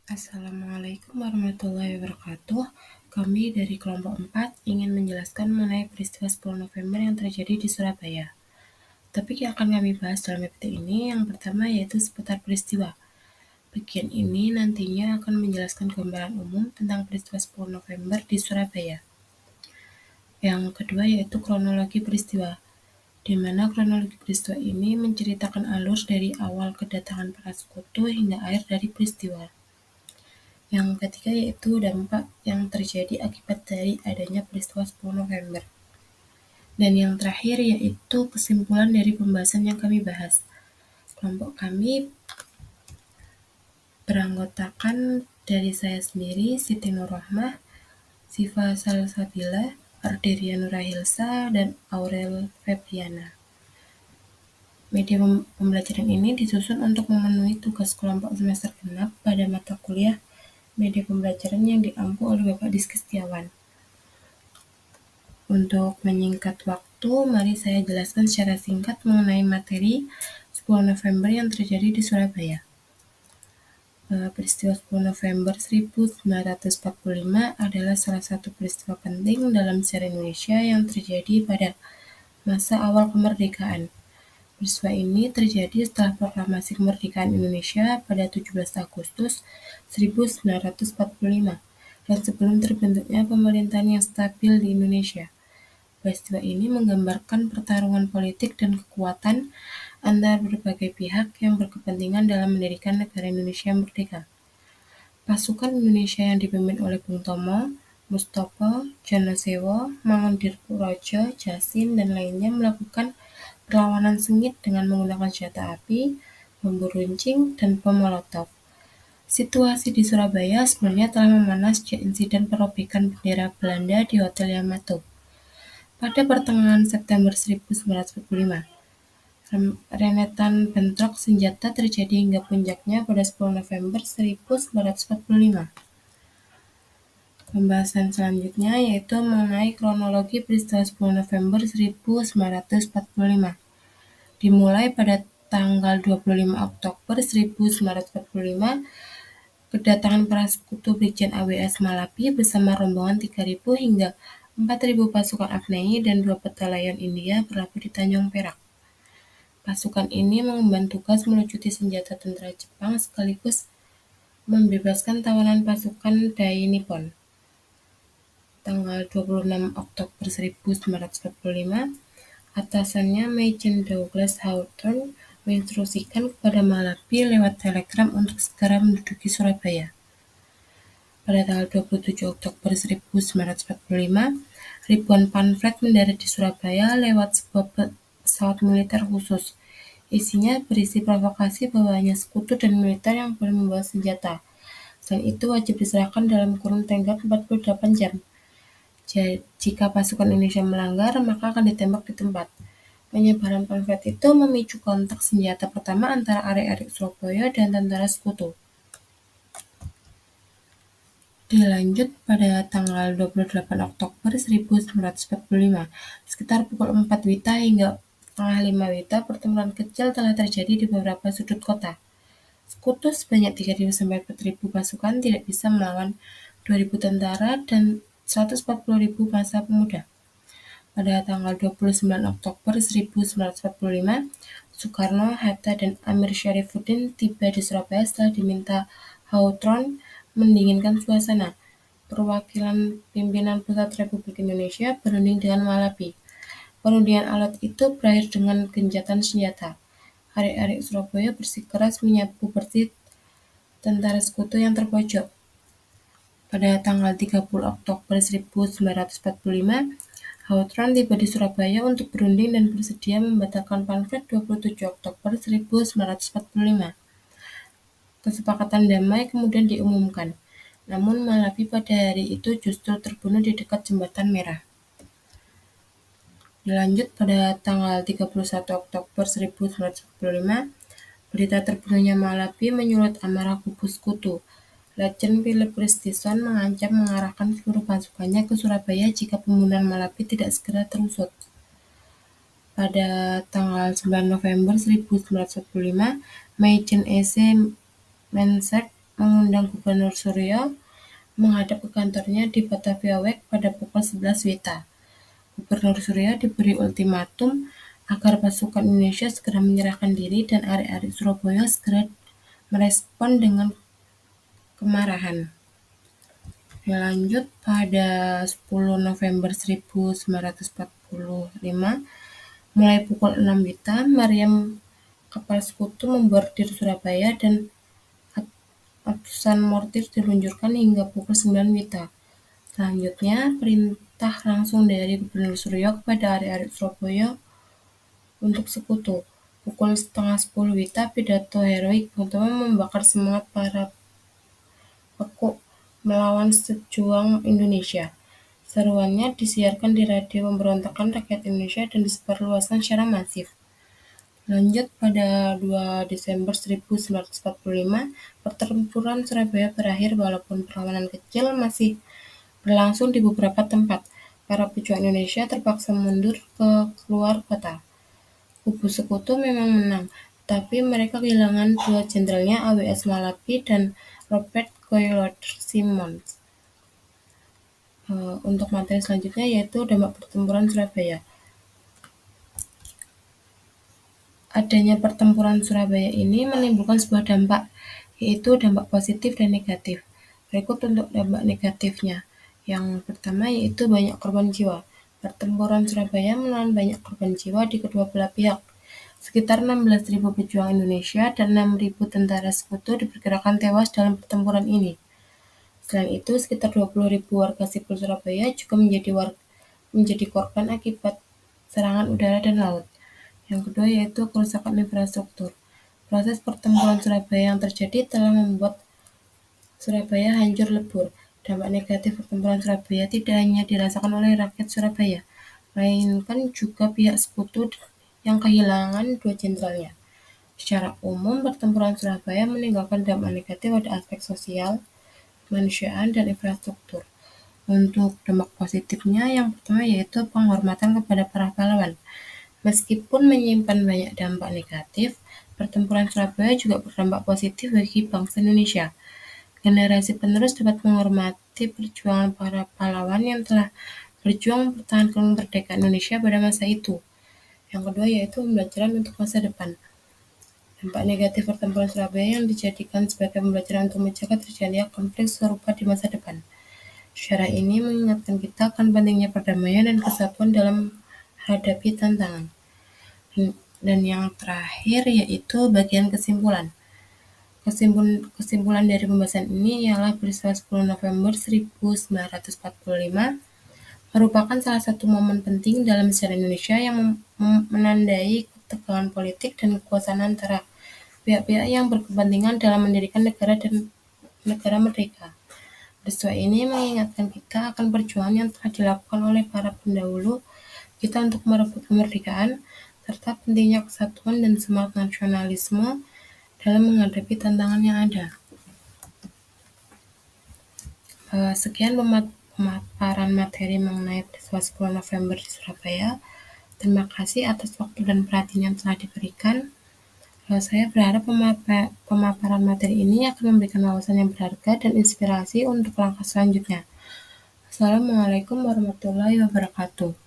Assalamualaikum warahmatullahi wabarakatuh. Kami dari kelompok 4 ingin menjelaskan mengenai peristiwa 10 November yang terjadi di Surabaya. Topik yang akan kami bahas dalam episode ini yang pertama yaitu seputar peristiwa. Bagian ini nantinya akan menjelaskan gambaran umum tentang peristiwa 10 November di Surabaya. Yang kedua yaitu kronologi peristiwa, di mana kronologi peristiwa ini menceritakan alur dari awal kedatangan para sekutu hingga akhir dari peristiwa. Yang ketiga yaitu dampak yang terjadi akibat dari adanya peristiwa 10 November. Dan yang terakhir yaitu kesimpulan dari pembahasan yang kami bahas. Kelompok kami beranggotakan dari saya sendiri, Siti Nurrohmah, Siva Salsabila, Arderia Nurahilsa, dan Aurel Febriana. Media pembelajaran ini disusun untuk memenuhi tugas kelompok semester genap pada mata kuliah media pembelajaran yang diampu oleh Bapak Dizky Setiawan. Untuk menyingkat waktu, mari saya jelaskan secara singkat mengenai materi 10 November yang terjadi di Surabaya. Peristiwa 10 November 1945 adalah salah satu peristiwa penting dalam sejarah Indonesia yang terjadi pada masa awal kemerdekaan. Peristiwa ini terjadi setelah proklamasi kemerdekaan Indonesia pada 17 Agustus 1945 dan sebelum terbentuknya pemerintahan yang stabil di Indonesia. Peristiwa ini menggambarkan pertarungan politik dan kekuatan antara berbagai pihak yang berkepentingan dalam mendirikan negara Indonesia yang merdeka. Pasukan Indonesia yang dipimpin oleh Bung Tomo, Mustopo, Jonosewo, Mangundirpurodjo, Jasin, dan lainnya melakukan perlawanan sengit dengan menggunakan senjata api, bambu runcing, dan bom molotov. Situasi di Surabaya sebenarnya telah memanas sejak insiden perobekan bendera Belanda di Hotel Yamato pada pertengahan September 1945. Rentetan bentrok senjata terjadi hingga puncaknya pada 10 November 1945. Pembahasan selanjutnya yaitu mengenai kronologi peristiwa 10 November 1945. Dimulai pada tanggal 25 Oktober 1945, kedatangan para sekutu Brigjen AWS Malapi bersama rombongan 3.000 hingga 4.000 pasukan Agni dan 2 batalion India berlabuh di Tanjung Perak. Pasukan ini mengemban tugas melucuti senjata tentara Jepang sekaligus membebaskan tawanan pasukan Dai Nippon. Tanggal 26 Oktober 1945, atasannya Major Douglas Hawthorne menginstruksikan kepada Malapi lewat telegram untuk segera menduduki Surabaya. Pada tanggal 27 Oktober 1945, ribuan pamflet mendarat di Surabaya lewat sebuah pesawat militer khusus. Isinya berisi provokasi bahwa hanya sekutu dan militer yang boleh membawa senjata. Selain itu wajib diserahkan dalam kurun tenggat 48 jam. Jika pasukan Indonesia melanggar, maka akan ditembak di tempat. Penyebaran pamflet itu memicu kontak senjata pertama antara arek-arek Surabaya dan tentara sekutu. Dilanjut pada tanggal 28 Oktober 1945, sekitar pukul 4 WITA hingga setengah 5 WITA, pertempuran kecil telah terjadi di beberapa sudut kota. Sekutu sebanyak 3.000 sampai 4.000 pasukan tidak bisa melawan 2.000 tentara dan 140.000 massa pemuda. Pada tanggal 29 Oktober 1945, Soekarno, Hatta, dan Amir Syarifuddin tiba di Surabaya setelah diminta Hawthorne mendinginkan suasana. Perwakilan pimpinan pusat Republik Indonesia berunding dengan Malapi. Perundingan alat itu berakhir dengan gencatan senjata. Arek-arek Surabaya bersikeras menyapu bersih tentara sekutu yang terpojok. Pada tanggal 30 Oktober 1945, Hawthorne tiba di Surabaya untuk berunding dan bersedia membatalkan pamflet 27 Oktober 1945. Kesepakatan damai kemudian diumumkan, namun Malapi pada hari itu justru terbunuh di dekat Jembatan Merah. Dilanjut pada tanggal 31 Oktober 1945, berita terbunuhnya Malapi menyulut amarah kubu sekutu. Letjen Philip Christison mengancam mengarahkan seluruh pasukannya ke Surabaya jika pembunuhan Malapi tidak segera terusut. Pada tanggal 9 November 1945, Maijen E.C. Mensert mengundang Gubernur Suryo menghadap ke kantornya di Batavia Weg pada pukul 11 WITA. Gubernur Suryo diberi ultimatum agar pasukan Indonesia segera menyerahkan diri dan arek-arek Surabaya segera merespon dengan kemarahan. Lanjut pada 10 November 1945, mulai pukul 6 WITA, Mariam kapal sekutu membordir Surabaya dan ratusan mortir diluncurkan hingga pukul 9 WITA. Selanjutnya, perintah langsung dari Gubernur Suryo kepada arek-arek Surabaya untuk sekutu. Pukul setengah 10 WITA, pidato heroik Bung Tomo membakar semangat para pekuk melawan sejuang Indonesia. Seruannya disiarkan di radio pemberontakan rakyat Indonesia dan disebarluaskan secara masif. Lanjut pada 2 Desember 1945, pertempuran Surabaya berakhir walaupun perlawanan kecil masih berlangsung di beberapa tempat. Para pejuang Indonesia terpaksa mundur ke keluar kota. Kubu sekutu memang menang, tapi mereka kehilangan dua jenderalnya, AWS Malabi dan Robert Goylord-Simons. Untuk materi selanjutnya yaitu dampak pertempuran Surabaya. Adanya pertempuran Surabaya ini menimbulkan sebuah dampak, yaitu dampak positif dan negatif. Berikut untuk dampak negatifnya. Yang pertama yaitu banyak korban jiwa. Pertempuran Surabaya menelan banyak korban jiwa di kedua belah pihak. Sekitar 16.000 pejuang Indonesia dan 6.000 tentara sekutu diperkirakan tewas dalam pertempuran ini. Selain itu, sekitar 20.000 warga sipil Surabaya juga menjadi korban akibat serangan udara dan laut. Yang kedua yaitu kerusakan infrastruktur. Proses pertempuran Surabaya yang terjadi telah membuat Surabaya hancur lebur. Dampak negatif pertempuran Surabaya tidak hanya dirasakan oleh rakyat Surabaya, melainkan juga pihak sekutu yang kehilangan dua jenderalnya. Secara umum, pertempuran Surabaya meninggalkan dampak negatif pada aspek sosial, kemanusiaan, dan infrastruktur. Untuk dampak positifnya, yang pertama yaitu penghormatan kepada para pahlawan. Meskipun menyimpan banyak dampak negatif, pertempuran Surabaya juga berdampak positif bagi bangsa Indonesia. Generasi penerus dapat menghormati perjuangan para pahlawan yang telah berjuang mempertahankan kemerdekaan Indonesia pada masa itu. Yang kedua yaitu pembelajaran untuk masa depan. Dampak negatif pertempuran Surabaya yang dijadikan sebagai pembelajaran untuk menjaga terjadinya konflik serupa di masa depan. Sejarah ini mengingatkan kita akan pentingnya perdamaian dan kesatuan dalam menghadapi tantangan. Dan yang terakhir yaitu bagian kesimpulan. Kesimpulan dari pembahasan ini ialah peristiwa 10 November 1945 merupakan salah satu momen penting dalam sejarah Indonesia yang menandai ketegangan politik dan kekuasaan antara pihak-pihak yang berkepentingan dalam mendirikan negara dan negara merdeka. Peristiwa ini mengingatkan kita akan perjuangan yang telah dilakukan oleh para pendahulu kita untuk merebut kemerdekaan, serta pentingnya kesatuan dan semangat nasionalisme dalam menghadapi tantangan yang ada. Sekian pemaparan materi mengenai peristiwa 10 November di Surabaya. Terima kasih atas waktu dan perhatian yang telah diberikan. Saya berharap pemaparan materi ini akan memberikan wawasan yang berharga dan inspirasi untuk langkah selanjutnya. Assalamualaikum warahmatullahi wabarakatuh.